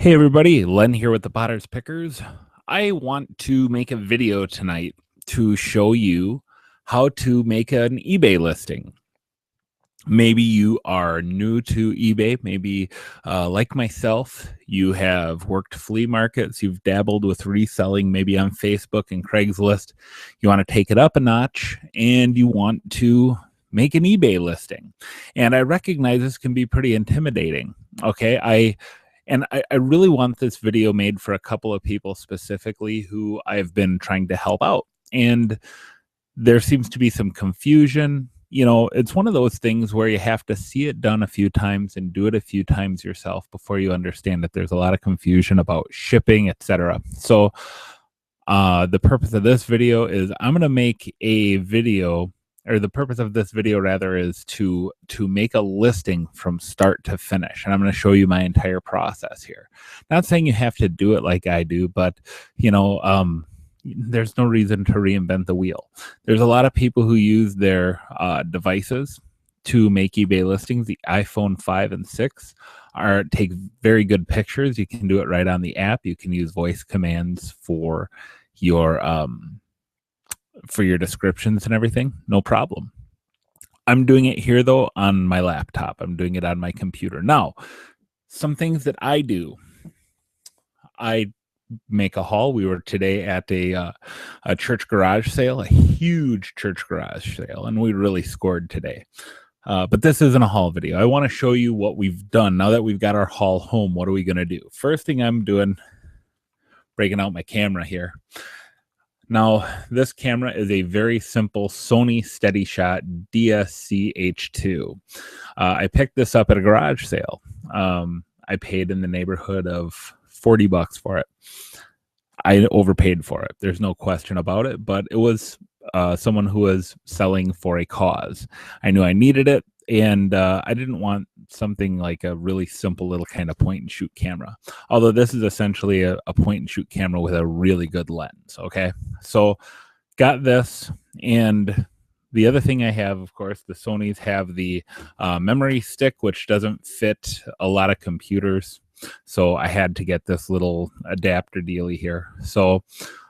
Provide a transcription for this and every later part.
Hey everybody, Len here with the Potter's Pickers. I want to make a video tonight to show you how to make an eBay listing. Maybe you are new to eBay, maybe like myself, you have worked flea markets, you've dabbled with reselling maybe on Facebook and Craigslist. You want to take it up a notch and you want to make an eBay listing. And I recognize this can be pretty intimidating. Okay, I really want this video made for a couple of people specifically who I've been trying to help out. And there seems to be some confusion. You know, it's one of those things where you have to see it done a few times and do it a few times yourself before you understand that there's a lot of confusion about shipping, etc. So the purpose of this video is I'm going to make a video, or the purpose of this video rather, is to make a listing from start to finish. And I'm going to show you my entire process here. Not saying you have to do it like I do, but you know, there's no reason to reinvent the wheel. There's a lot of people who use their devices to make eBay listings. The iPhone 5 and 6 take very good pictures. You can do it right on the app. You can use voice commands for your descriptions and everything, no problem. I'm doing it here though on my laptop. I'm doing it on my computer. Now, some things that I do. I make a haul. We were today at a church garage sale, a huge church garage sale, and we really scored today. But this isn't a haul video. I want to show you what we've done. Now that we've got our haul home, what are we going to do? First thing I'm doing, breaking out my camera here. Now, this camera is a very simple Sony Steady Shot DSC-H2. I picked this up at a garage sale. I paid in the neighborhood of $40 for it. I overpaid for it. There's no question about it, but it was someone who was selling for a cause. I knew I needed it, and I didn't want something like a really simple little kind of point and shoot camera. Although this is essentially a point and shoot camera with a really good lens. Okay, so got this, and the other thing I have, of course, the Sonys have the memory stick, which doesn't fit a lot of computers. So I had to get this little adapter dealy here. So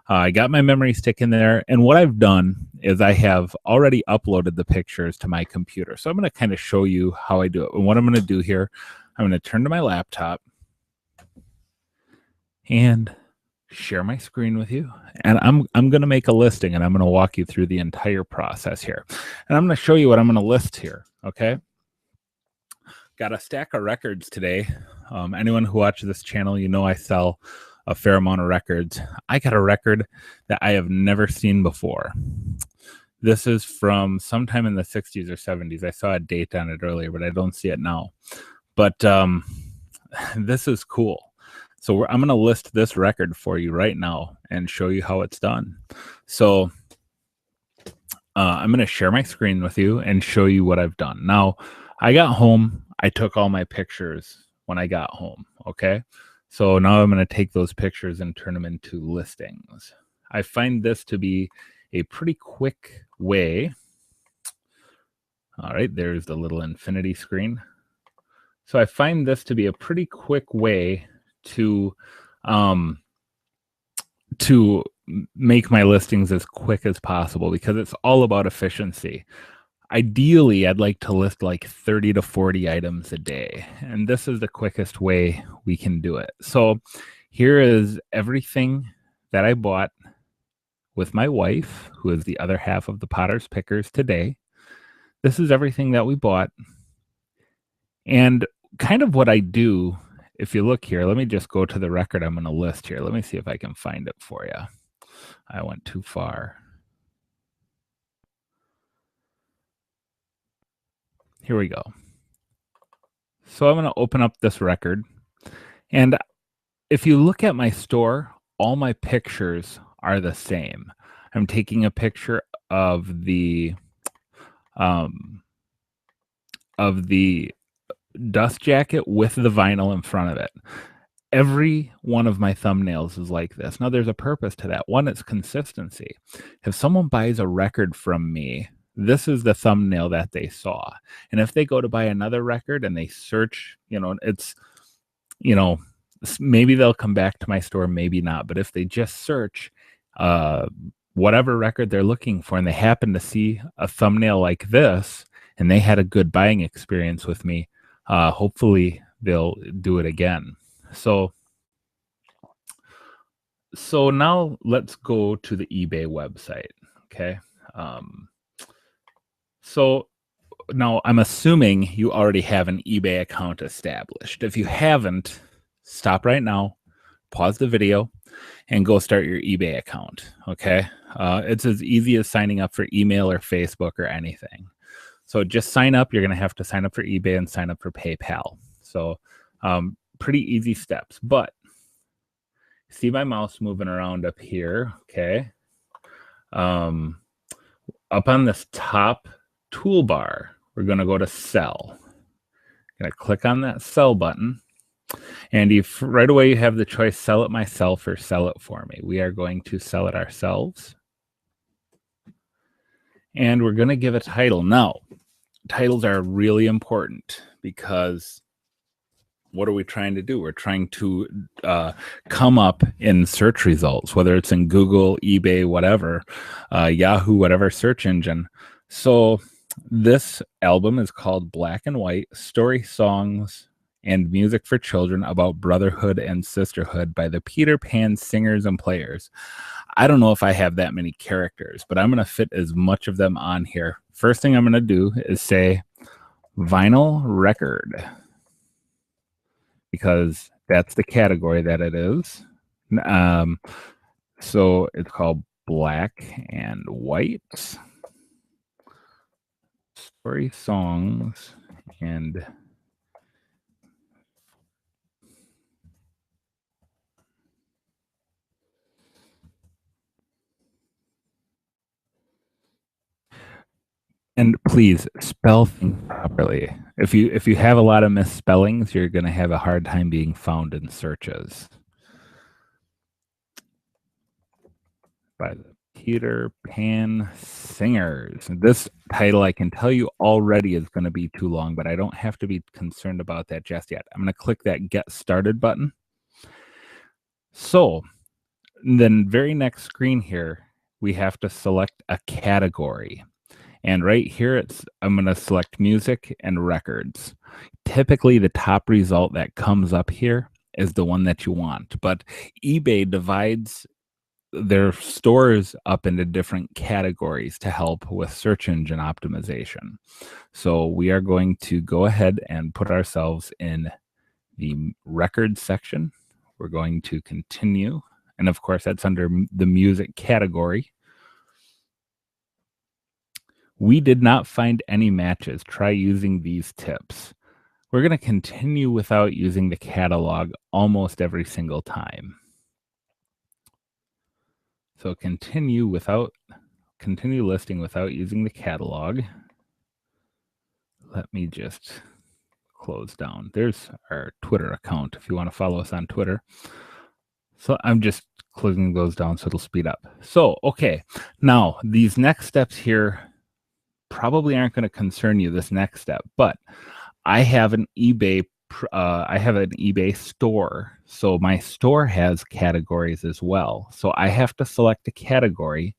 I got my memory stick in there, and what I've done is I have already uploaded the pictures to my computer. So I'm going to kind of show you how I do it. And what I'm going to do here, I'm going to turn to my laptop and share my screen with you. And I'm going to make a listing, and I'm going to walk you through the entire process here. And I'm going to show you what I'm going to list here, okay? Got a stack of records today. Anyone who watches this channel, you know I sell a fair amount of records. I got a record that I have never seen before. This is from sometime in the 60s or 70s. I saw a date on it earlier, but I don't see it now. But this is cool. So I'm going to list this record for you right now and show you how it's done. So I'm going to share my screen with you and show you what I've done. Now, I got home. I took all my pictures when I got home, okay? So now I'm going to take those pictures and turn them into listings. I find this to be a pretty quick way. All right, there's the little infinity screen. So I find this to be a pretty quick way to make my listings as quick as possible, because it's all about efficiency. Ideally, I'd like to list like 30 to 40 items a day, and this is the quickest way we can do it. So here is everything that I bought with my wife, who is the other half of the Potter's Pickers today. This is everything that we bought. And kind of what I do, if you look here, let me just go to the record I'm going to list here. Let me see if I can find it for you. I went too far. Here we go. So I'm going to open up this record. And if you look at my store, all my pictures are the same. I'm taking a picture of the dust jacket with the vinyl in front of it. Every one of my thumbnails is like this. Now, there's a purpose to that. One, it's consistency. If someone buys a record from me, this is the thumbnail that they saw. And if they go to buy another record and they search, it's, maybe they'll come back to my store, maybe not. But if they just search whatever record they're looking for and they happen to see a thumbnail like this and they had a good buying experience with me, hopefully they'll do it again. So now let's go to the eBay website. Okay. So now I'm assuming you already have an eBay account established. If you haven't, stop right now, pause the video, and go start your eBay account. Okay. It's as easy as signing up for email or Facebook or anything. So just sign up. You're going to have to sign up for eBay and sign up for PayPal. So pretty easy steps. But see my mouse moving around up here. Okay. Up on this top toolbar, we're going to go to sell. Going to click on that sell button. And right away you have the choice, sell it myself or sell it for me. We are going to sell it ourselves. And we're going to give a title. Now, titles are really important because what are we trying to do? We're trying to come up in search results, whether it's in Google, eBay, whatever, Yahoo, whatever search engine. So this album is called Black and White, Story Songs and Music for Children About Brotherhood and Sisterhood by the Peter Pan Singers and Players. I don't know if I have that many characters, but I'm going to fit as much of them on here. First thing I'm going to do is say vinyl record, because that's the category that it is. So it's called Black and White, Story Songs and please spell things properly. If you have a lot of misspellings, you're going to have a hard time being found in searches. By the Peter Pan Singers. This title, I can tell you already, is going to be too long, but I don't have to be concerned about that just yet. I'm going to click that Get Started button. So then very next screen here, we have to select a category. And right here, I'm going to select music and records. Typically, the top result that comes up here is the one that you want. But eBay divides their stores up into different categories to help with search engine optimization. So we are going to go ahead and put ourselves in the record section. We're going to continue. And of course, that's under the music category. We did not find any matches. Try using these tips. We're going to continue without using the catalog almost every single time. So continue listing without using the catalog. Let me just close down. There's our Twitter account if you want to follow us on Twitter. So I'm just closing those down so it'll speed up. So, okay. Now, these next steps here probably aren't going to concern you, this next step, but I have an eBay store. So my store has categories as well. So I have to select a category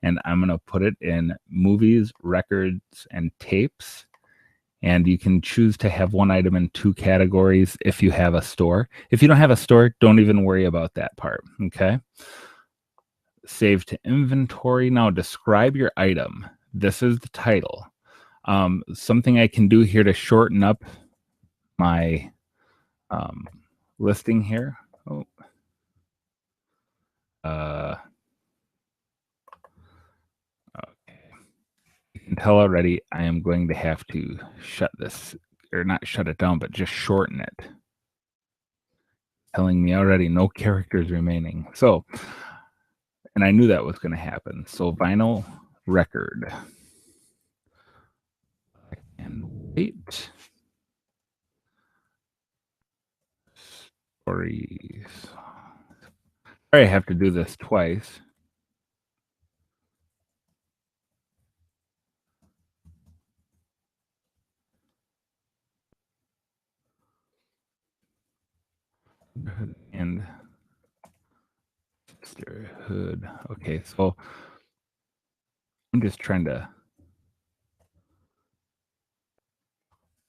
and I'm going to put it in movies, records, and tapes. And you can choose to have one item in two categories if you have a store. If you don't have a store, don't even worry about that part. Okay. Save to inventory. Now describe your item. This is the title. Something I can do here to shorten up my listing here. Oh. Okay. You can tell already I am going to have to shut this, or not shut it down, but just shorten it. Telling me already no characters remaining. So, and I knew that was going to happen. So vinyl record. And wait. Stories. Sorry, I have to do this twice. and sisterhood. Okay, so I'm just trying to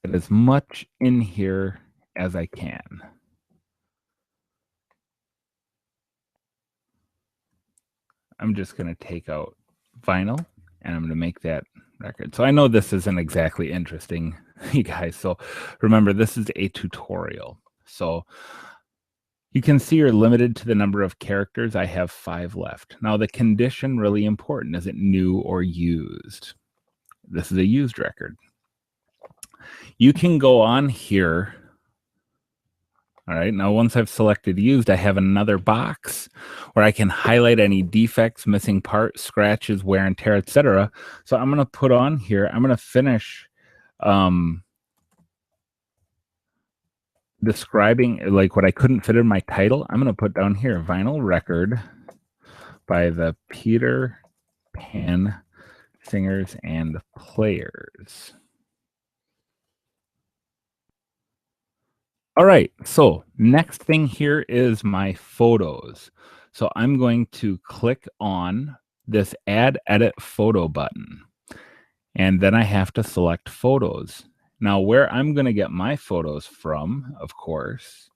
get as much in here as I can. I'm just going to take out vinyl and I'm going to make that record. So I know this isn't exactly interesting, you guys. So remember, this is a tutorial. So you can see you're limited to the number of characters. I have 5 left. Now the condition, really important. Is it new or used? This is a used record. You can go on here. All right, now once I've selected used, I have another box where I can highlight any defects, missing parts, scratches, wear and tear, etc. So I'm going to put on here, I'm going to finish describing like what I couldn't fit in my title. I'm going to put down here, vinyl record by the Peter Pan Singers and Players. All right, so next thing here is my photos. So I'm going to click on this Add Edit Photo button, and then I have to select photos. Now, where I'm going to get my photos from, of course,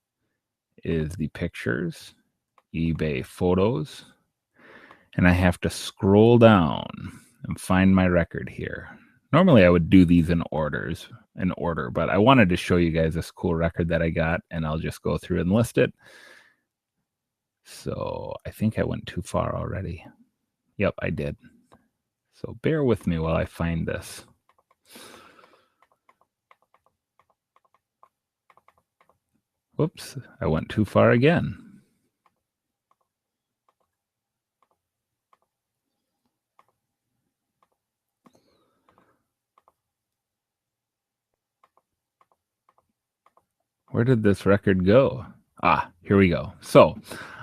is the pictures, eBay photos, and I have to scroll down and find my record here. Normally, I would do these in order, but I wanted to show you guys this cool record that I got, and I'll just go through and list it. So I think I went too far already. Yep, I did. So bear with me while I find this. Whoops, I went too far again. Where did this record go? Ah, here we go. So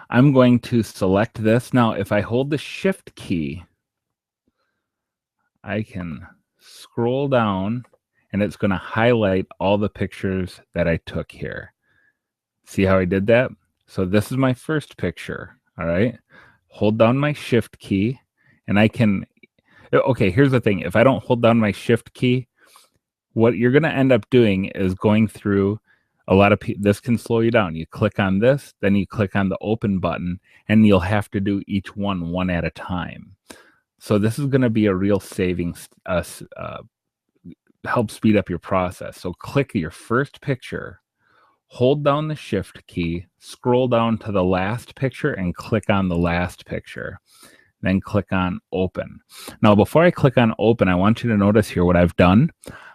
I'm going to select this. Now, if I hold the Shift key, I can scroll down and it's going to highlight all the pictures that I took here. See how I did that? So this is my first picture. All right. Hold down my Shift key and I can, okay, here's the thing. If I don't hold down my Shift key, what you're going to end up doing is going through a lot of this can slow you down. You click on this, then you click on the open button, and you'll have to do each one at a time. So this is going to be a real savings, help speed up your process. So click your first picture, hold down the Shift key, scroll down to the last picture, and click on the last picture. Then click on open. Now, before I click on open, I want you to notice here what I've done.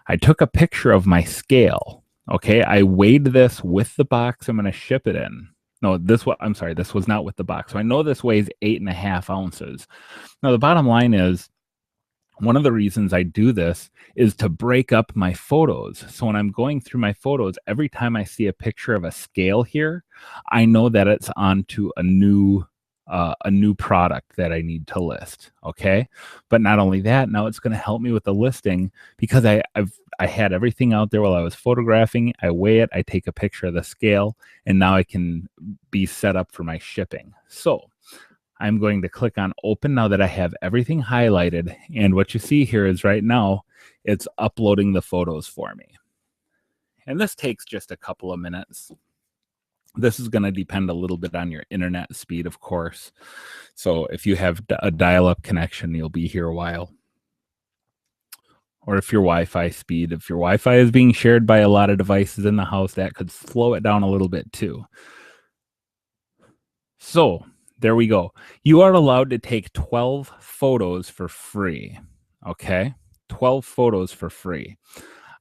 I took a picture of my scale. Okay, I weighed this with the box I'm going to ship it in. No, I'm sorry, this was not with the box. So I know this weighs 8.5 ounces. Now, the bottom line is, one of the reasons I do this is to break up my photos. So when I'm going through my photos, every time I see a picture of a scale here, I know that it's onto a new product that I need to list. Okay. But not only that, now it's going to help me with the listing because I had everything out there while I was photographing. I weigh it, I take a picture of the scale, and now I can be set up for my shipping. So I'm going to click on open now that I have everything highlighted. And what you see here is right now, it's uploading the photos for me. And this takes just a couple of minutes. This is going to depend a little bit on your internet speed, of course. So if you have a dial-up connection, you'll be here a while. Or if your Wi-Fi speed, if your Wi-Fi is being shared by a lot of devices in the house, that could slow it down a little bit too. So there we go. You are allowed to take 12 photos for free. Okay, 12 photos for free.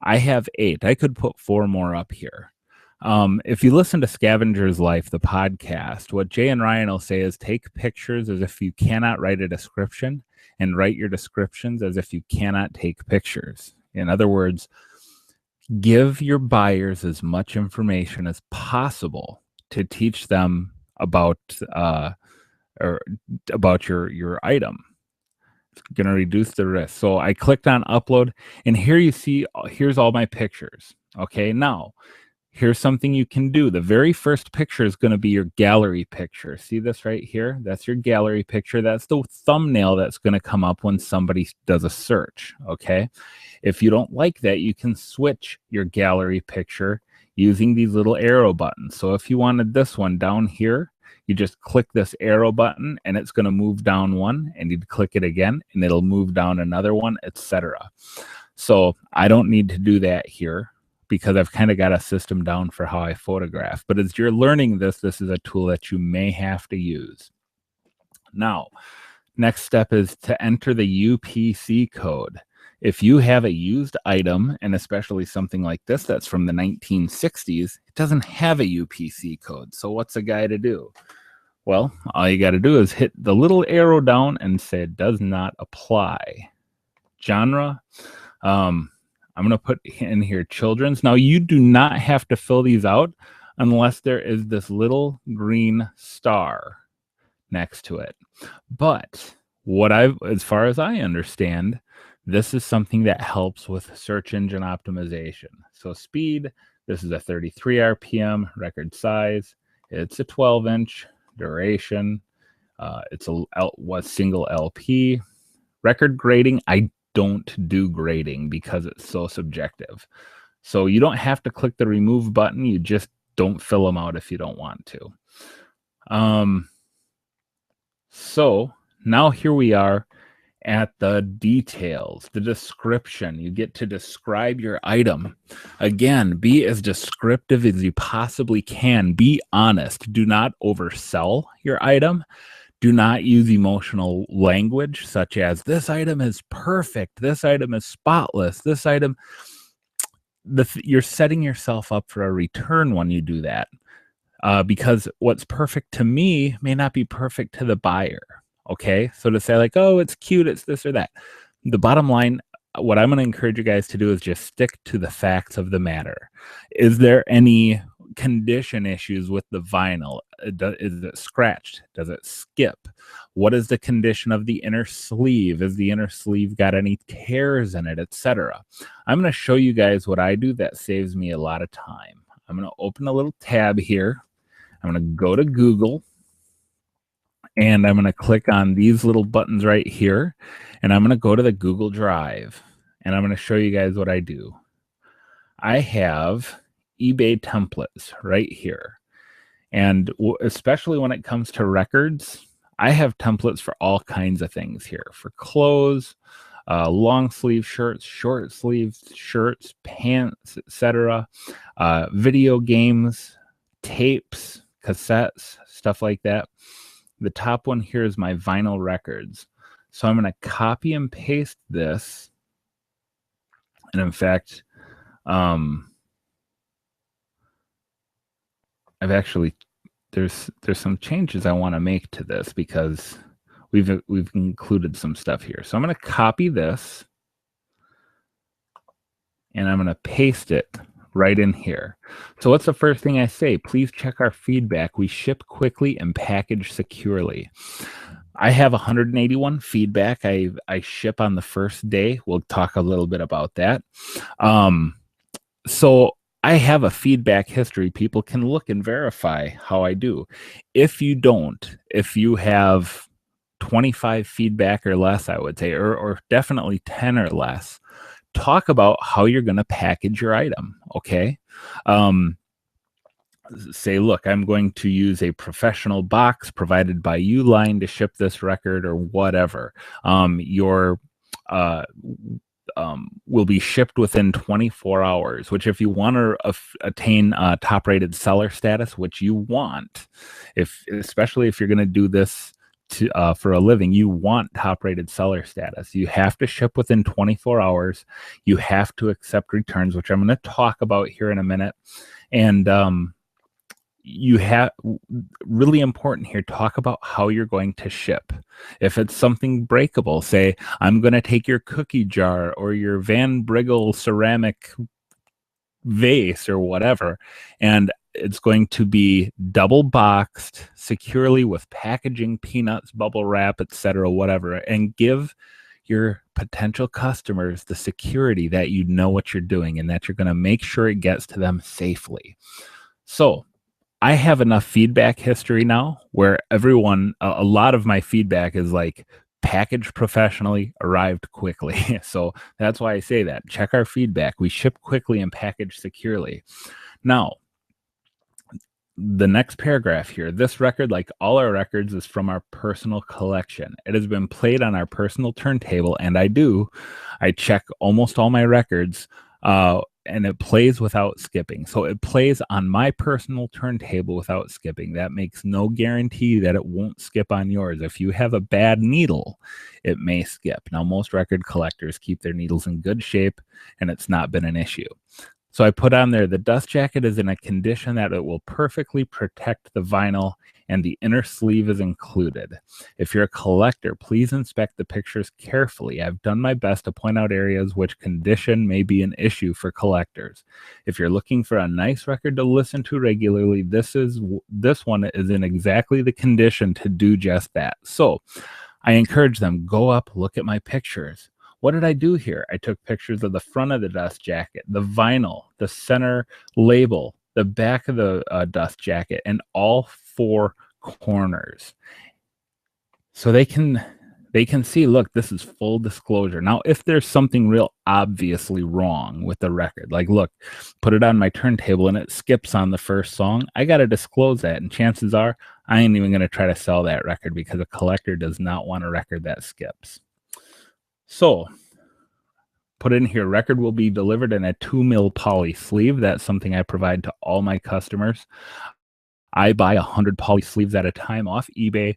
I have 8. I could put 4 more up here. If you listen to Scavenger's Life, the podcast, what Jay and Ryan will say is take pictures as if you cannot write a description and write your descriptions as if you cannot take pictures. In other words, give your buyers as much information as possible to teach them about your item. It's going to reduce the risk. So I clicked on upload, and here you see, here's all my pictures. Okay, now here's something you can do. The very first picture is going to be your gallery picture. See this right here? That's your gallery picture. That's the thumbnail that's going to come up when somebody does a search, okay? If you don't like that, you can switch your gallery picture using these little arrow buttons. So if you wanted this one down here, you just click this arrow button and it's going to move down one, and you'd click it again and it'll move down another one, etc. So I don't need to do that here because I've kind of got a system down for how I photograph. But as you're learning this, this is a tool that you may have to use. Now, next step is to enter the UPC code. If you have a used item, and especially something like this that's from the 1960s, it doesn't have a UPC code. So what's a guy to do? Well, all you got to do is hit the little arrow down and say it does not apply. Genre, I'm going to put in here children's. Now, you do not have to fill these out unless there is this little green star next to it. But as far as I understand, this is something that helps with search engine optimization. So speed, this is a 33 RPM, record size, it's a 12-inch, duration, it's a single LP. Record grading, I don't do grading because it's so subjective. So you don't have to click the remove button, you just don't fill them out if you don't want to. So now here we are at the details, the description. You get to describe your item. Again, be as descriptive as you possibly can. Be honest. Do not oversell your item. Do not use emotional language such as this item is perfect, this item is spotless, this item. You're setting yourself up for a return when you do that, because what's perfect to me may not be perfect to the buyer. Okay, so to say like, oh, it's cute, it's this or that. The bottom line, what I'm going to encourage you guys to do is just stick to the facts of the matter. Is there any condition issues with the vinyl? Is it scratched? Does it skip? What is the condition of the inner sleeve? Is the inner sleeve got any tears in it, etc.? I'm going to show you guys what I do that saves me a lot of time. I'm going to open a little tab here. I'm going to go to Google. And I'm going to click on these little buttons right here. And I'm going to go to the Google Drive. And I'm going to show you guys what I do. I have eBay templates right here. And especially when it comes to records, I have templates for all kinds of things here. For clothes, long sleeve shirts, short sleeve shirts, pants, etc. Video games, tapes, cassettes, stuff like that. The top one here is my vinyl records. So I'm going to copy and paste this. And in fact, I've actually, there's some changes I want to make to this because we've included some stuff here. So I'm going to copy this and I'm going to paste it right in here. So what's the first thing I say? Please check our feedback. We ship quickly and package securely. I have 181 feedback. I ship on the first day. We'll talk a little bit about that. So I have a feedback history. People can look and verify how I do. If you don't, if you have 25 feedback or less, I would say, or definitely 10 or less, talk about how you're going to package your item. Okay. Say, look, I'm going to use a professional box provided by Uline to ship this record or whatever. Will be shipped within 24 hours, which if you want to attain top rated seller status, which you want, especially if you're going to do this for a living, you want top rated seller status. You have to ship within 24 hours. You have to accept returns, which I'm going to talk about here in a minute. And you have, really important here, talk about how you're going to ship. If it's something breakable, say, I'm going to take your cookie jar or your Van Briggle ceramic vase or whatever, and it's going to be double boxed securely with packaging, peanuts, bubble wrap, etc., whatever, and give your potential customers the security that you know what you're doing and that you're going to make sure it gets to them safely. So I have enough feedback history now where a lot of my feedback is like packaged professionally, arrived quickly. So that's why I say that. Check our feedback. We ship quickly and package securely. Now, the next paragraph here, this record, like all our records, is from our personal collection. It has been played on our personal turntable, and I check almost all my records, and it plays without skipping. So it plays on my personal turntable without skipping. That makes no guarantee that it won't skip on yours. If you have a bad needle, it may skip. Now, most record collectors keep their needles in good shape, and it's not been an issue. So I put on there, the dust jacket is in a condition that it will perfectly protect the vinyl, and the inner sleeve is included. If you're a collector, please inspect the pictures carefully. I've done my best to point out areas which condition may be an issue for collectors. If you're looking for a nice record to listen to regularly, this one is in exactly the condition to do just that. So I encourage them, go up, look at my pictures. What did I do here? I took pictures of the front of the dust jacket, the vinyl, the center label, the back of the dust jacket, and all four corners. So they can see, look, this is full disclosure. Now, if there's something real obviously wrong with the record, like, look, put it on my turntable and it skips on the first song, I got to disclose that. And chances are I ain't even going to try to sell that record because a collector does not want a record that skips. So put in here, record will be delivered in a 2 mil poly sleeve. That's something I provide to all my customers. I buy 100 poly sleeves at a time off eBay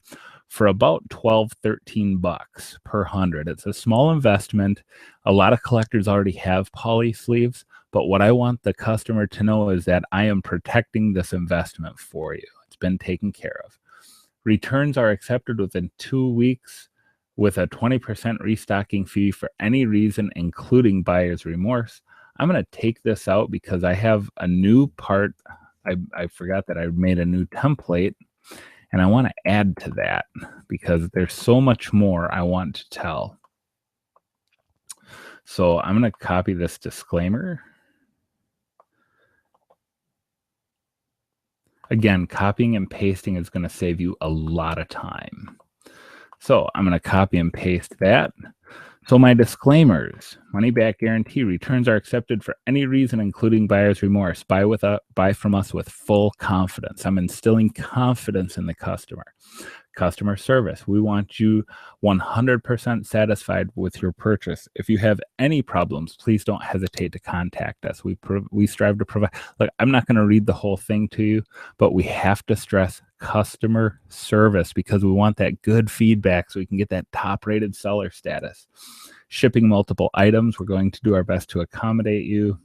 for about $12-13 per 100. It's a small investment. A lot of collectors already have poly sleeves, but what I want the customer to know is that I am protecting this investment for you. It's been taken care of. Returns are accepted within 2 weeks with a 20% restocking fee for any reason, including buyer's remorse. I'm going to take this out because I have a new part. I forgot that I made a new template, and I want to add to that because there's so much more I want to tell. So I'm going to copy this disclaimer. Again, copying and pasting is going to save you a lot of time. So I'm going to copy and paste that. So my disclaimers, money back guarantee, returns are accepted for any reason, including buyer's remorse. Buy from us with full confidence. I'm instilling confidence in the customer. Customer service, we want you 100% satisfied with your purchase. If you have any problems, please don't hesitate to contact us. We strive to provide. Look, I'm not going to read the whole thing to you, but we have to stress customer service because we want that good feedback so we can get that top rated seller status. Shipping multiple items, we're going to do our best to accommodate you.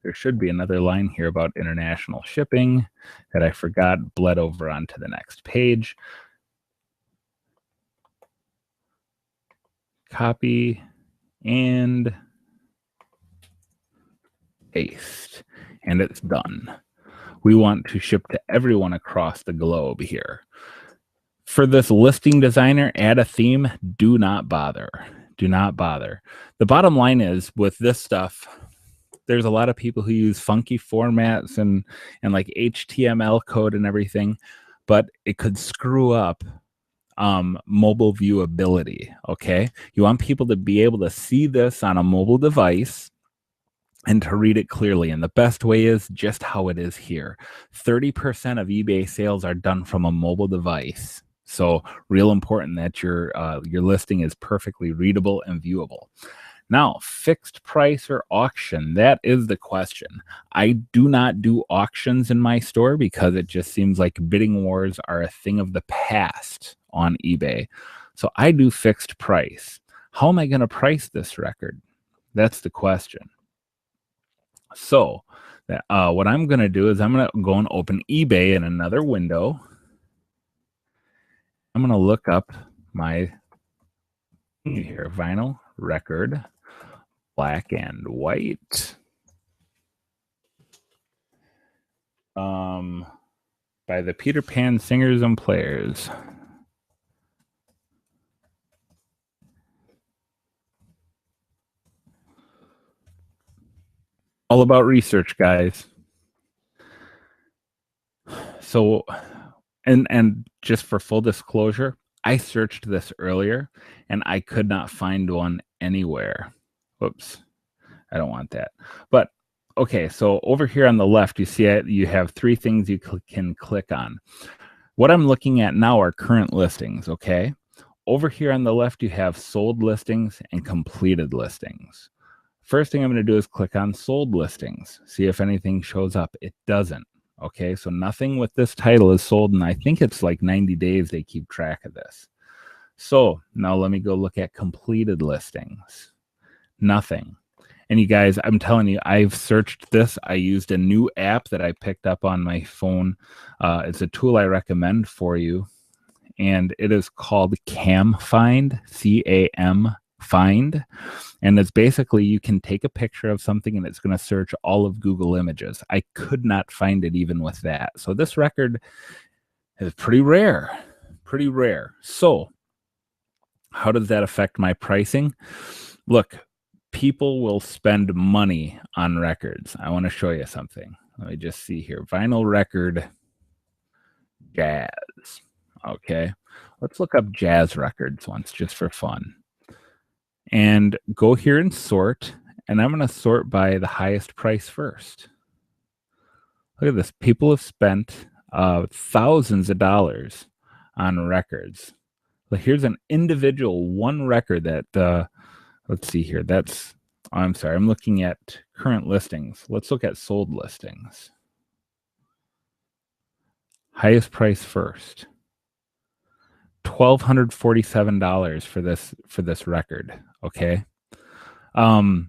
There should be another line here about international shipping that I forgot, bled over onto the next page. Copy and paste, and it's done. We want to ship to everyone across the globe here. For this listing designer, add a theme. Do not bother. Do not bother. The bottom line is with this stuff, there's a lot of people who use funky formats and like HTML code and everything, but it could screw up mobile viewability. Okay. You want people to be able to see this on a mobile device and to read it clearly. And the best way is just how it is here. 30% of eBay sales are done from a mobile device. So real important that your listing is perfectly readable and viewable. Now, fixed price or auction, that is the question. I do not do auctions in my store because it just seems like bidding wars are a thing of the past on eBay. So I do fixed price. How am I going to price this record? That's the question. So what I'm going to do is I'm going to go and open eBay in another window. I'm going to look up my here, vinyl record, black and white, by the Peter Pan Singers and Players. All about research, guys. So, and just for full disclosure, I searched this earlier and I could not find one anywhere. Whoops. I don't want that. But okay, so over here on the left, you see it, you have three things you can click on. What I'm looking at now are current listings, okay? Over here on the left, you have sold listings and completed listings. First thing I'm going to do is click on sold listings, see if anything shows up. It doesn't. Okay, so nothing with this title is sold, and I think it's like 90 days they keep track of this. So now let me go look at completed listings. Nothing. And you guys, I'm telling you, I've searched this. I used a new app that I picked up on my phone. It's a tool I recommend for you, and it is called Cam Find, C-A-M Find. And it's basically you can take a picture of something and it's going to search all of Google Images. I could not find it even with that. So this record is pretty rare, pretty rare. So how does that affect my pricing? Look, people will spend money on records. I want to show you something. Let me just see here. Vinyl record, jazz. Okay. Let's look up jazz records once just for fun. And go here and sort. And I'm going to sort by the highest price first. Look at this. People have spent thousands of dollars on records. But here's an individual one record that, let's see here. That's, I'm sorry, I'm looking at current listings. Let's look at sold listings. Highest price first. $1,247 for this record. Okay. Now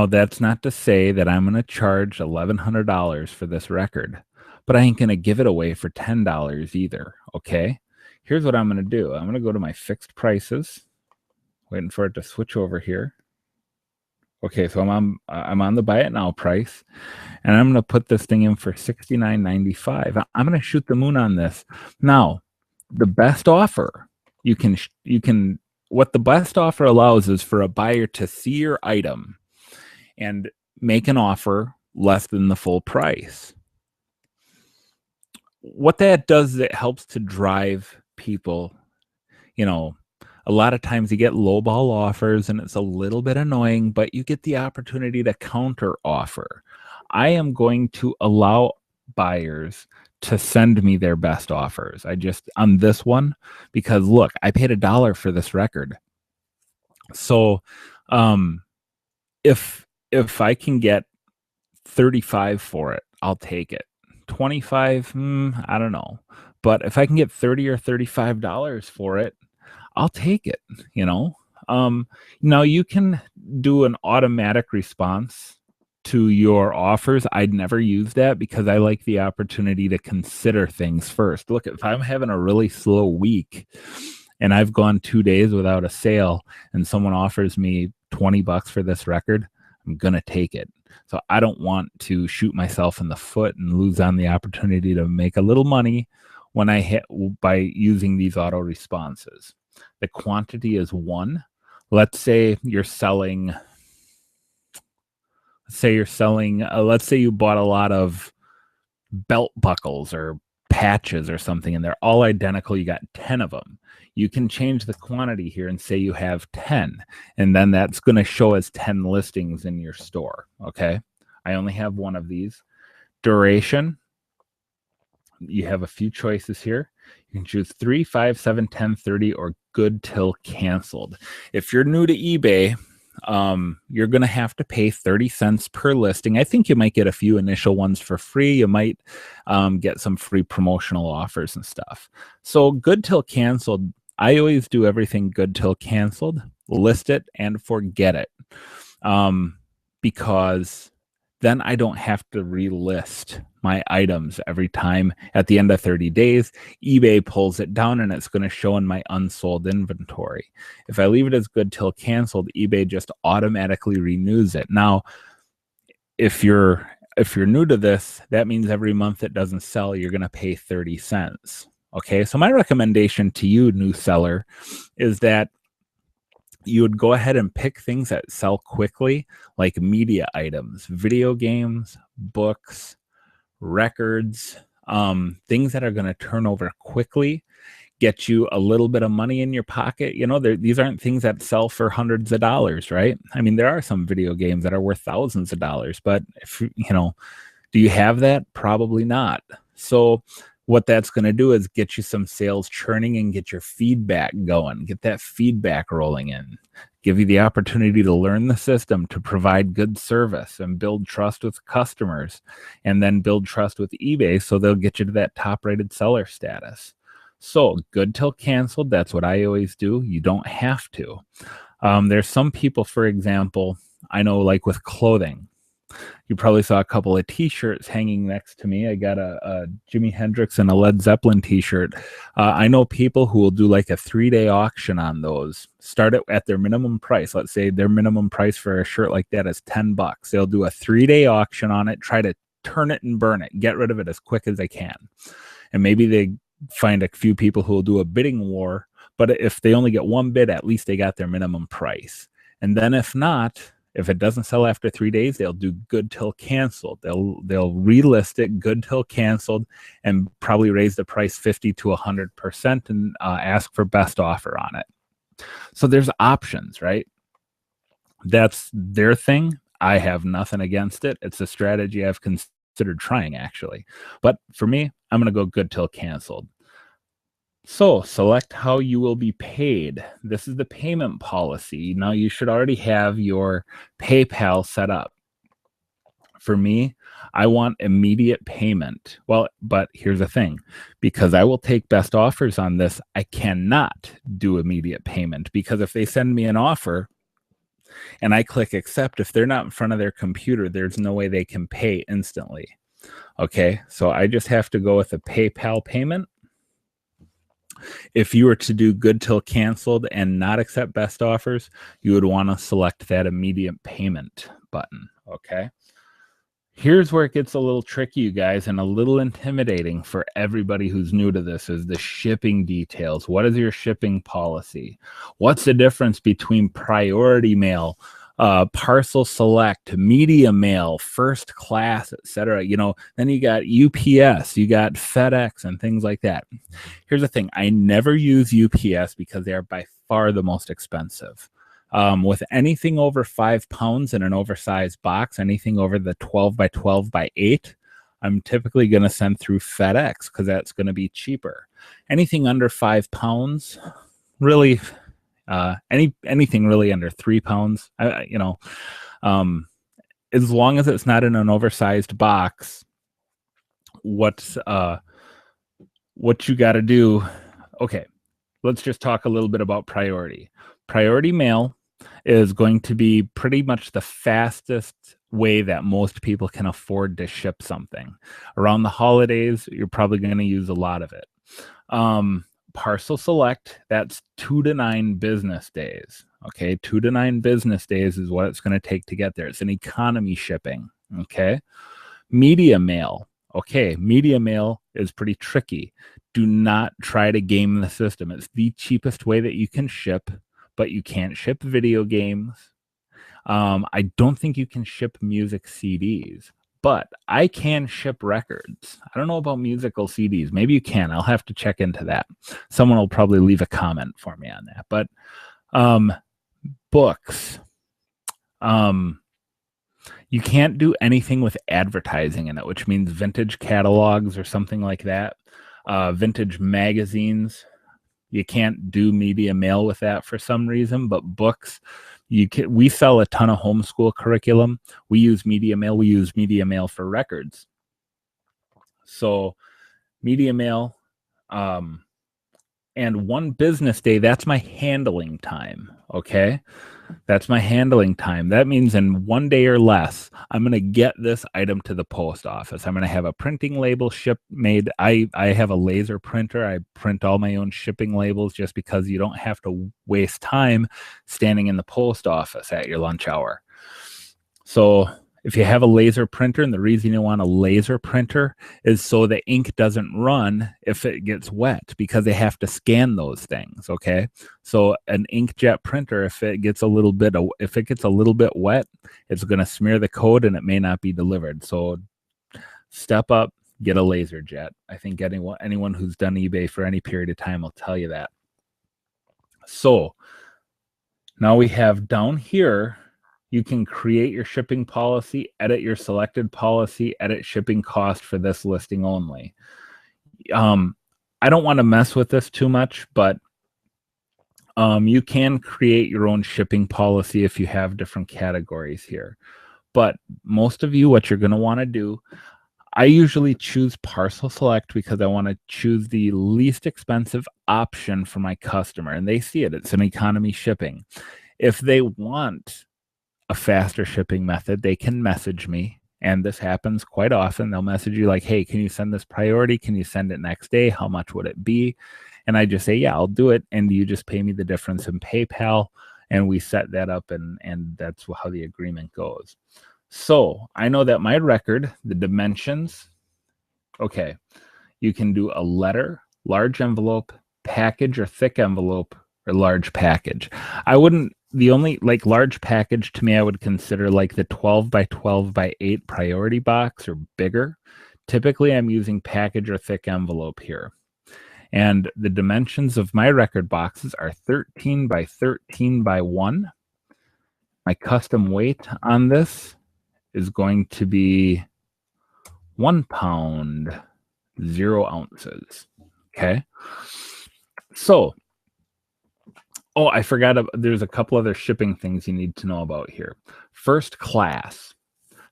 that's not to say that I'm going to charge $1,100 for this record, but I ain't going to give it away for $10 either. Okay. Here's what I'm going to do. I'm going to go to my fixed prices, waiting for it to switch over here. Okay. So I'm on the buy it now price, and I'm going to put this thing in for $69.95. I'm going to shoot the moon on this. Now, the best offer what the best offer allows is for a buyer to see your item and make an offer less than the full price. What that does is it helps to drive people. You know, a lot of times you get lowball offers and it's a little bit annoying, but you get the opportunity to counter offer. I am going to allow buyers to send me their best offers. I just, on this one, because look, I paid $1 for this record. So, if I can get 35 for it, I'll take it. 25, I don't know. But if I can get 30 or $35 for it, I'll take it, you know. Now you can do an automatic response to your offers. I'd never use that because I like the opportunity to consider things first. Look, if I'm having a really slow week and I've gone 2 days without a sale and someone offers me $20 for this record, I'm going to take it. So I don't want to shoot myself in the foot and lose on the opportunity to make a little money when I hit by using these auto responses. The quantity is 1. Let's say you're selling, let's say you bought a lot of belt buckles or patches or something, and they're all identical. You got 10 of them. You can change the quantity here and say you have 10, and then that's going to show as 10 listings in your store. Okay. I only have one of these. Duration. You have a few choices here. You can choose 3, 5, 7, 10, 30, or good till canceled. If you're new to eBay, you're going to have to pay 30 cents per listing. I think you might get a few initial ones for free. You might get some free promotional offers and stuff. So good till canceled, I always do everything good till canceled, list it and forget it. Because then I don't have to relist my items every time. At the end of 30 days, eBay pulls it down and it's going to show in my unsold inventory. If I leave it as good till canceled, eBay just automatically renews it. Now, if you're new to this, that means every month it doesn't sell, you're going to pay 30 cents. Okay, so my recommendation to you, new seller, is that you would go ahead and pick things that sell quickly, like media items, video games, books, records, things that are going to turn over quickly, get you a little bit of money in your pocket. These aren't things that sell for hundreds of dollars, right? I mean, there are some video games that are worth thousands of dollars, but do you have that? Probably not. So what that's going to do is get you some sales churning and get your feedback going, get that feedback rolling in, give you the opportunity to learn the system, to provide good service and build trust with customers, and then build trust with eBay so they'll get you to that top rated seller status. So good till canceled. That's what I always do. You don't have to. There's some people, for example, I know, like with clothing, you probably saw a couple of t-shirts hanging next to me. I got a Jimi Hendrix and a Led Zeppelin t-shirt. I know people who will do like a 3-day auction on those, start it at their minimum price. Let's say their minimum price for a shirt like that is $10. They'll do a 3-day auction on it, try to turn it and burn it, get rid of it as quick as they can. And maybe they find a few people who will do a bidding war, but if they only get one bid, at least they got their minimum price. And then if not, if it doesn't sell after 3 days, they'll do good till canceled. They'll relist it good till canceled and probably raise the price 50 to 100% and ask for best offer on it. So there's options, right? That's their thing. I have nothing against it. It's a strategy I've considered trying, actually. But for me, I'm going to go good till canceled. So select how you will be paid. This is the payment policy. Now you should already have your PayPal set up. For me, I want immediate payment. Well, but here's the thing. Because I will take best offers on this, I cannot do immediate payment, because if they send me an offer and I click accept, if they're not in front of their computer, there's no way they can pay instantly. Okay, so I just have to go with a PayPal payment. If you were to do good till canceled and not accept best offers, you would want to select that immediate payment button. Okay. Here's where it gets a little tricky, you guys, and a little intimidating for everybody who's new to this, is the shipping details. What is your shipping policy? What's the difference between priority mail, parcel select, media mail, first class, etc.? Then you got UPS, you got FedEx and things like that. Here's the thing. I never use UPS because they are by far the most expensive. With anything over 5 pounds in an oversized box, anything over the 12 by 12 by 8, I'm typically going to send through FedEx because that's going to be cheaper. Anything under 5 pounds, really, anything really under 3 pounds, as long as it's not in an oversized box, what you got to do. Okay, let's just talk a little bit about priority. Priority mail is going to be pretty much the fastest way that most people can afford to ship something. Around the holidays, you're probably going to use a lot of it. Parcel select, that's 2 to 9 business days. Okay, 2 to 9 business days is what it's going to take to get there. It's an economy shipping. Okay, media mail. Okay, media mail is pretty tricky. Do not try to game the system. It's the cheapest way that you can ship, but you can't ship video games. I don't think you can ship music CDs, but I can ship records. I don't know about musical CDs. Maybe you can. I'll have to check into that. Someone will probably leave a comment for me on that. But books. You can't do anything with advertising in it, which means vintage catalogs or something like that. Vintage magazines. You can't do media mail with that for some reason, but books, we sell a ton of homeschool curriculum. We use media mail. We use media mail for records. So media mail, and 1 business day, that's my handling time. Okay. That's my handling time. That means in 1 day or less, I'm going to get this item to the post office. I'm going to have a printing label made. I have a laser printer. I print all my own shipping labels just because you don't have to waste time standing in the post office at your lunch hour. So if you have a laser printer, and the reason you want a laser printer is so the ink doesn't run if it gets wet, because they have to scan those things. Okay, so an inkjet printer, if it gets a little bit wet, it's going to smear the code and it may not be delivered. So step up, get a laser jet. I think anyone who's done eBay for any period of time will tell you that. So now we have down here, you can create your shipping policy, edit your selected policy, edit shipping cost for this listing only. I don't want to mess with this too much, but you can create your own shipping policy if you have different categories here. But most of you, what you're going to want to do, I usually choose parcel select because I want to choose the least expensive option for my customer, and they see it. It's an economy shipping. If they want a faster shipping method, they can message me, and this happens quite often. They'll message you like, hey, can you send this priority? Can you send it next day? How much would it be? And I just say, yeah, I'll do it, and you just pay me the difference in PayPal, and we set that up, and that's how the agreement goes. So I know that my record, the dimensions, okay, you can do a letter, large envelope, package, or thick envelope, or large package. I wouldn't, the only like large package to me, I would consider like the 12 by 12 by 8 priority box or bigger. Typically, I'm using package or thick envelope here. And the dimensions of my record boxes are 13 by 13 by 1. My custom weight on this is going to be 1 pound, 0 ounces. Okay. So, oh, I forgot, there's a couple other shipping things you need to know about here. First class.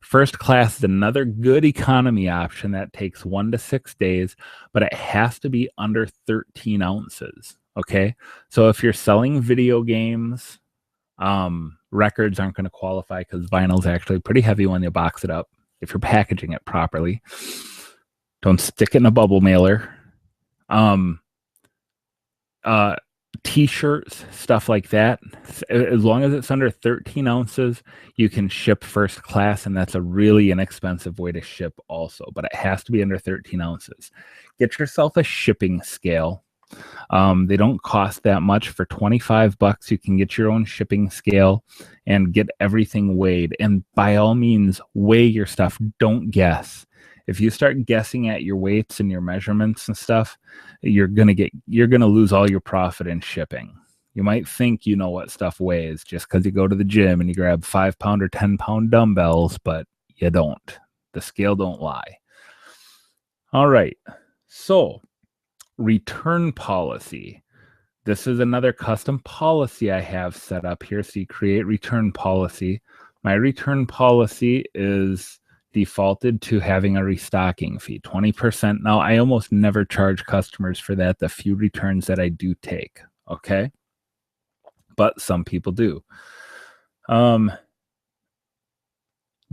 First class is another good economy option that takes 1 to 6 days, but it has to be under 13 ounces. Okay. So if you're selling video games, records aren't going to qualify because vinyl is actually pretty heavy when you box it up. If you're packaging it properly, don't stick it in a bubble mailer. T-shirts, stuff like that. As long as it's under 13 ounces, you can ship first class, and that's a really inexpensive way to ship also, but it has to be under 13 ounces. Get yourself a shipping scale. They don't cost that much. For $25, you can get your own shipping scale and get everything weighed. And by all means, weigh your stuff. Don't guess. If you start guessing at your weights and your measurements and stuff, you're gonna lose all your profit in shipping. You might think you know what stuff weighs just because you go to the gym and you grab 5-pound or 10-pound dumbbells, but you don't. The scale don't lie. All right. So, return policy. This is another custom policy I have set up here. So you create return policy. My return policy is defaulted to having a restocking fee, 20%. Now, I almost never charge customers for that, the few returns that I do take, okay? But some people do.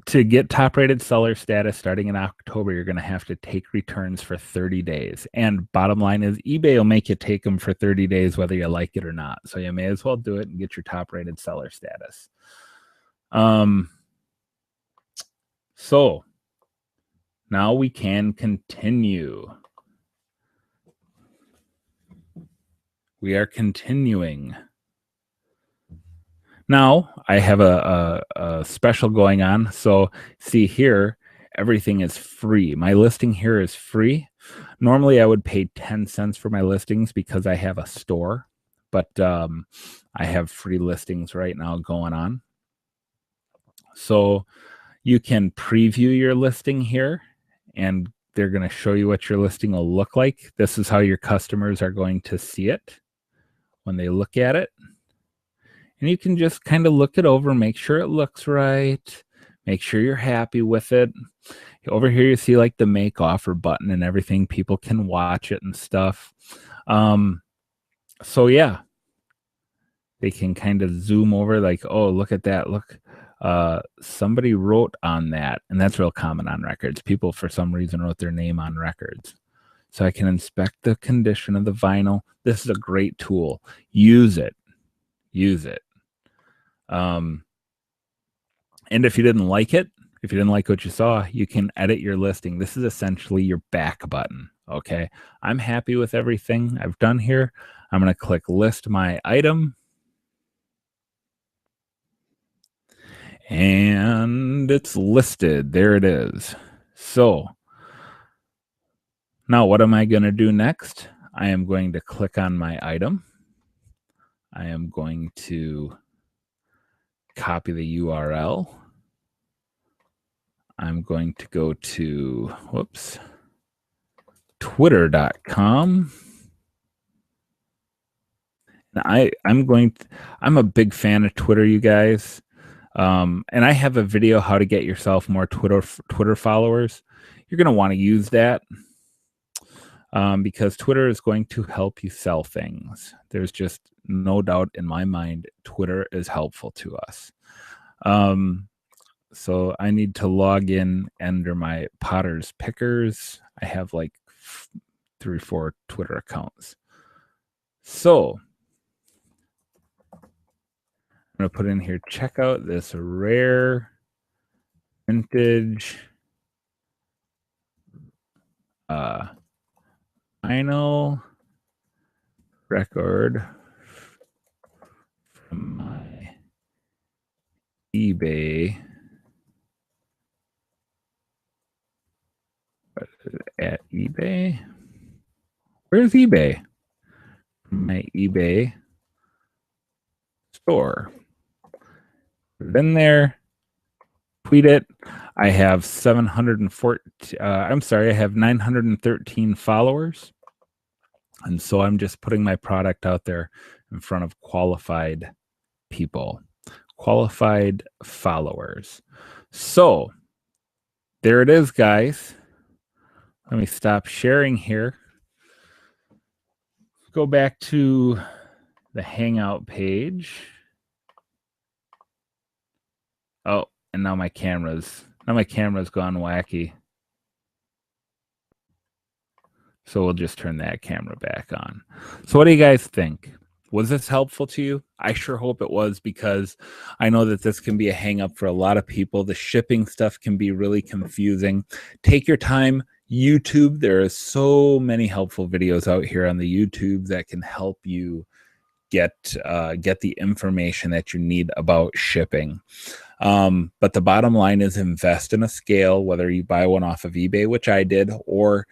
To get top-rated seller status starting in October, you're going to have to take returns for 30 days. And bottom line is eBay will make you take them for 30 days whether you like it or not. So you may as well do it and get your top-rated seller status. So now we can continue. We are continuing. Now I have a special going on. So see here, everything is free. My listing here is free. Normally I would pay 10 cents for my listings because I have a store, but I have free listings right now going on. So you can preview your listing here, and they're going to show you what your listing will look like. This is how your customers are going to see it when they look at it. And you can just kind of look it over, make sure it looks right, make sure you're happy with it. Over here, you see like the make offer button and everything. People can watch it and stuff. So yeah, they can kind of zoom over like, oh, look at that. Look, somebody wrote on that. And that's real common on records. People, for some reason, wrote their name on records. So I can inspect the condition of the vinyl. This is a great tool. Use it. Use it. And if you didn't like it, if you didn't like what you saw, you can edit your listing. This is essentially your back button. Okay. I'm happy with everything I've done here. I'm going to click list my item. And it's listed. There it is. So now what am I going to do next? I am going to click on my item. I am going to copy the URL. I'm going to go to, twitter.com. I'm a big fan of Twitter, you guys. And I have a video how to get yourself more Twitter followers. You're going to want to use that because Twitter is going to help you sell things. There's just no doubt in my mind, Twitter is helpful to us. So I need to log in under my Potter's Pickers. I have like 3 or 4 Twitter accounts. So I'm going to put in here, check out this rare vintage vinyl record from my eBay. At eBay? Where's eBay? My eBay store. Put it in there. Tweet it. I have 714. I have 913 followers, and so I'm just putting my product out there in front of qualified people, qualified followers. So there it is, guys. Let me stop sharing here. Go back to the Hangout page. Oh, and now my camera's gone wacky. So we'll just turn that camera back on. So what do you guys think? Was this helpful to you? I sure hope it was, because I know that this can be a hang up for a lot of people. The shipping stuff can be really confusing. Take your time. YouTube, there are so many helpful videos out here on the YouTube that can help you get the information that you need about shipping. But the bottom line is invest in a scale, whether you buy one off of eBay, which I did, or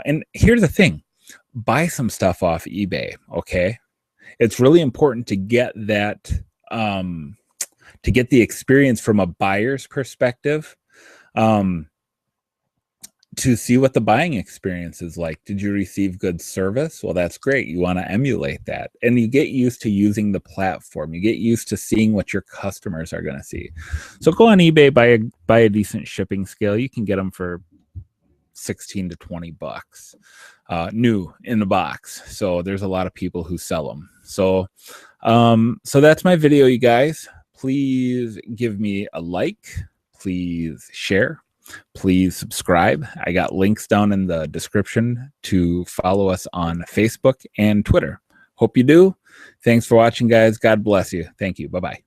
and here's the thing, buy some stuff off eBay. Okay. It's really important to get that, to get the experience from a buyer's perspective, to see what the buying experience is like. Did you receive good service? Well, that's great. You want to emulate that. And you get used to using the platform. You get used to seeing what your customers are going to see. So go on eBay, buy a decent shipping scale. You can get them for 16 to 20 bucks, new in the box. So there's a lot of people who sell them. So, so that's my video, you guys. Please give me a like. Please share. Please subscribe. I got links down in the description to follow us on Facebook and Twitter. Hope you do. Thanks for watching, guys. God bless you. Thank you. Bye-bye.